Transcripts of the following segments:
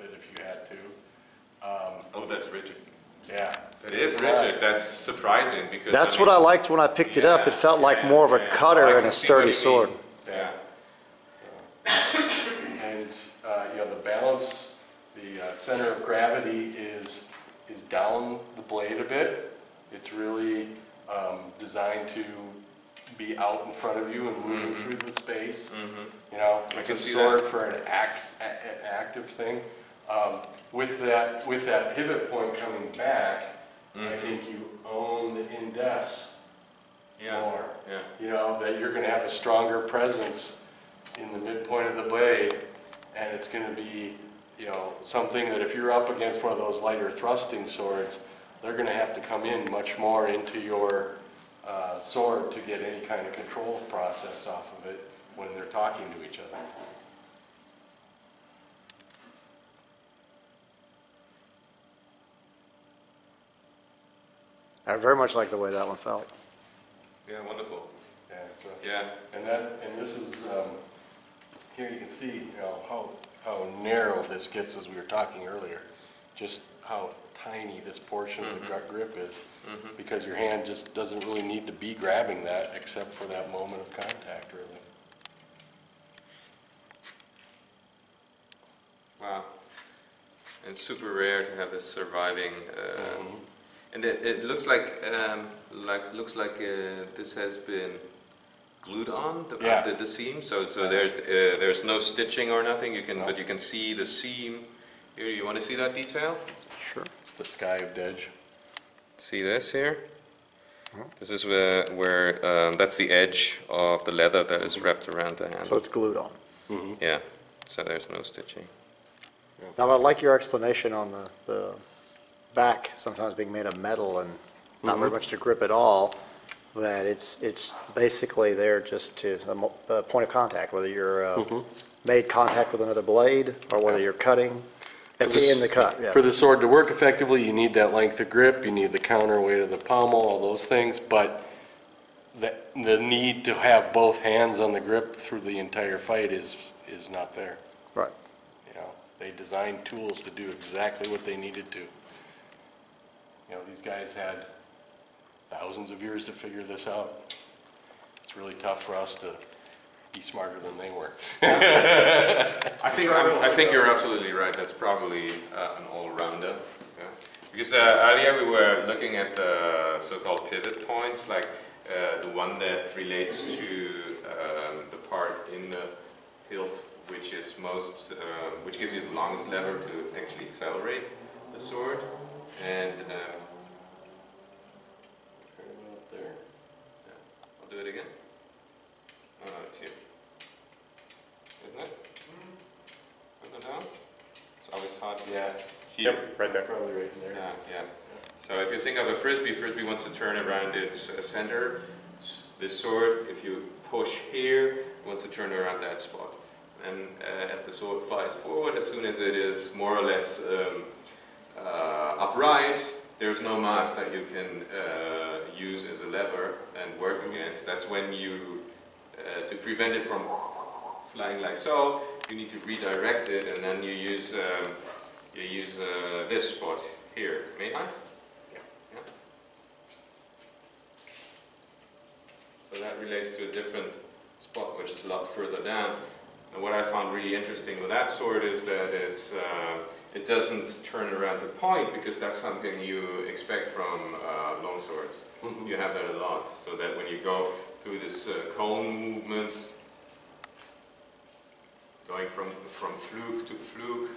with it if you had to. Oh, that's rigid. Yeah. It is rigid. That's surprising because That's what I liked when I picked it up. It felt like more of a cutter and a sturdy sword. Yeah. And you know, the balance, the center of gravity is down the blade a bit. It's really designed to be out in front of you and moving through the space. You know, it's a sword for an active thing. With that pivot point coming back, I think you own the index more. You know, that you're going to have a stronger presence in the midpoint of the blade, and it's going to be, you know, something that if you're up against one of those lighter thrusting swords, they're going to have to come in much more into your sword to get any kind of control process off of it when they're talking to each other. I very much like the way that one felt. Yeah, wonderful. Yeah. So, yeah. And this is here you can see, you know, how narrow this gets, as we were talking earlier. Just how tiny this portion of the gut grip is, because your hand just doesn't really need to be grabbing that except for that moment of contact, really. Wow. And super rare to have this surviving. And it looks like this has been glued on the seam. So there's no stitching or nothing. You can but you can see the seam here. You want to see that detail? Sure. It's the skived edge. See this here? This is where that's the edge of the leather that is wrapped around the handle. So it's glued on. Yeah. So there's no stitching. Now I like your explanation on the back sometimes being made of metal and not very much to grip at all. That it's basically there just to a point of contact, whether you're made contact with another blade or whether you're cutting. It's in the cut. Yeah. For the sword to work effectively, you need that length of grip, you need the counterweight of the pommel, all those things, but the need to have both hands on the grip through the entire fight is not there. Right. You know, they designed tools to do exactly what they needed to. You know, these guys had thousands of years to figure this out. It's really tough for us to be smarter than they were. I think you're absolutely right. That's probably an all-rounder. Yeah. Because earlier we were looking at the so-called pivot points, like the one that relates to the part in the hilt, which is which gives you the longest lever to actually accelerate the sword, and there. Yeah. I'll do it again. Oh, no, it's here. Isn't it? Further down? It's always hard. Yeah. Here. Yep, right there. Probably right in there. Yeah, yeah. So if you think of a frisbee wants to turn around its center. This sword, if you push here, it wants to turn around that spot. And as the sword flies forward, as soon as it is more or less upright, there's no mass that you can use as a lever and work against. That's when you, to prevent it from flying like so, you need to redirect it, and then you use this spot here. May I? Yeah. So that relates to a different spot, which is a lot further down. And what I found really interesting with that sword is that it doesn't turn around the point, because that's something you expect from long swords. You have that a lot, so that when you go through this cone movements, going from fluke to fluke,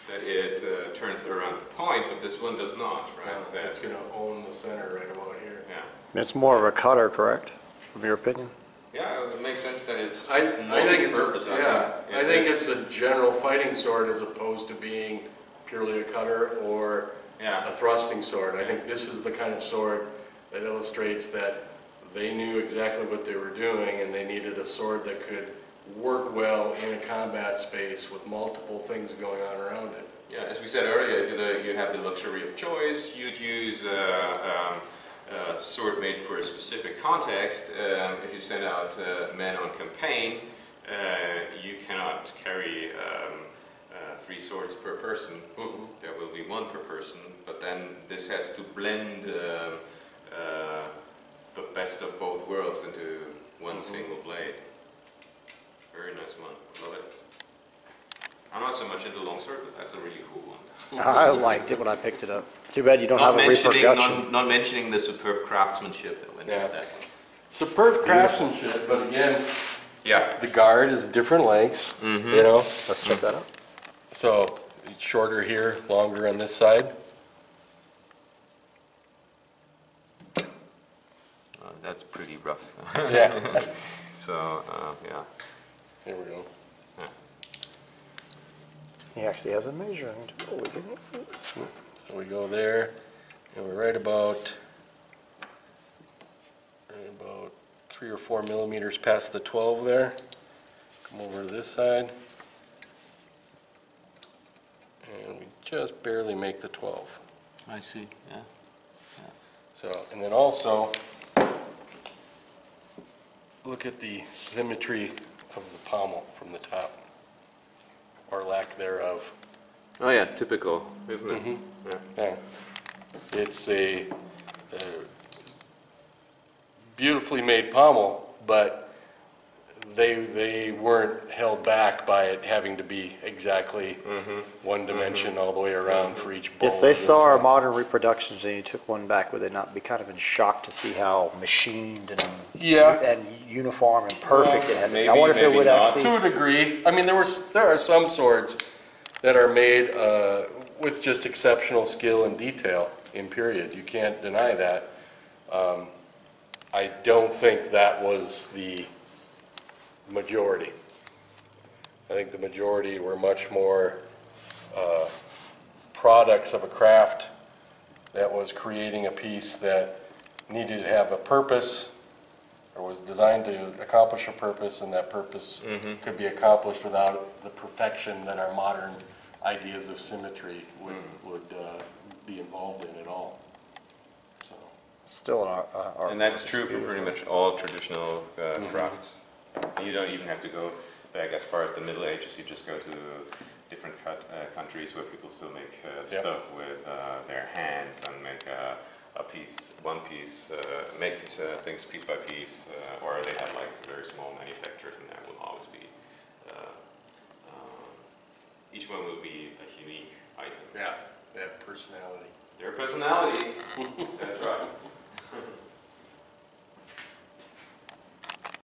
that it turns around the point, but this one does not, right? Yeah, it's going to own the center right about here. Yeah. It's more of a cutter, correct? From your opinion? Yeah, it makes sense that it's I think it's multi-purpose. I think it's a general fighting sword as opposed to being purely a cutter or a thrusting sword. I think this is the kind of sword that illustrates that they knew exactly what they were doing, and they needed a sword that could work well in a combat space with multiple things going on around it. Yeah, as we said earlier, if you have the luxury of choice, you'd use a sword made for a specific context. If you send out men on campaign, you cannot carry 3 swords per person. There will be 1 per person, but then this has to blend the best of both worlds into one single blade. Very nice one, love it. I'm not so much into Longsword, but that's a really cool one. I liked it when I picked it up. Too bad you don't have a reproduction. Not mentioning the superb craftsmanship that went into that one. Superb craftsmanship, but again, Yeah. the guard is different lengths, you know? Let's check that out. So, it's shorter here, longer on this side. That's pretty rough. Yeah. So, yeah. There we go. He actually has a measuring tool. We can use. So we go there, and we're right about 3 or 4 millimeters past the 12 there. Come over to this side. And we just barely make the 12. I see, yeah. So, and then also, look at the symmetry of the pommel from the top, or lack thereof. Oh yeah, typical, isn't it? Yeah. Yeah. It's a beautifully made pommel, but they weren't held back by it having to be exactly one dimension all the way around for each bowl. If they saw our modern reproductions and you took one back, would they not be kind of in shock to see how machined and uniform and perfect it had to be? I wonder if it would actually. To a degree. I mean, there are some swords that are made with just exceptional skill and detail in period. You can't deny that. I don't think that was the majority. I think the majority were much more products of a craft that was creating a piece that needed to have a purpose, or was designed to accomplish a purpose, and that purpose could be accomplished without the perfection that our modern ideas of symmetry would be involved in at all. So. Still an art. And that's true for pretty much all traditional crafts. You don't even have to go back as far as the Middle Ages. You just go to different countries where people still make stuff with their hands and make one piece, make things piece by piece, or they have like very small manufacturers, and that will always be, each one will be a unique item. Yeah, they have personality. Their personality, that's right.